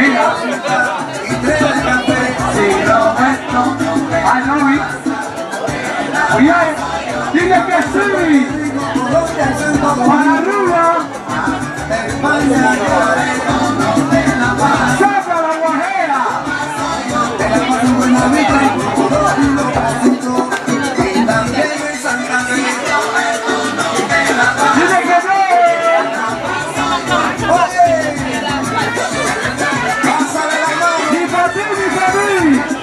Mira. Si lo meto, ay no vi. Oye, dile que sí. Para arriba. Saca la guajera. Dile que no. Ni para ti, ni para mí.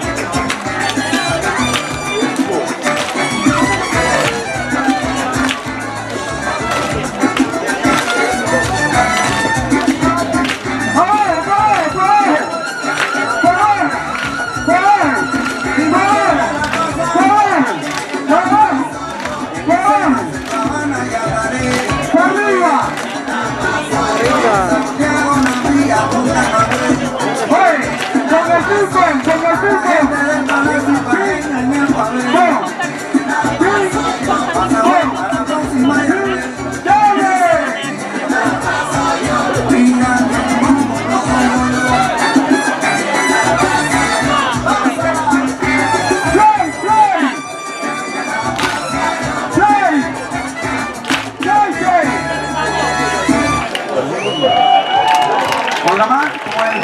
Con la mano, como el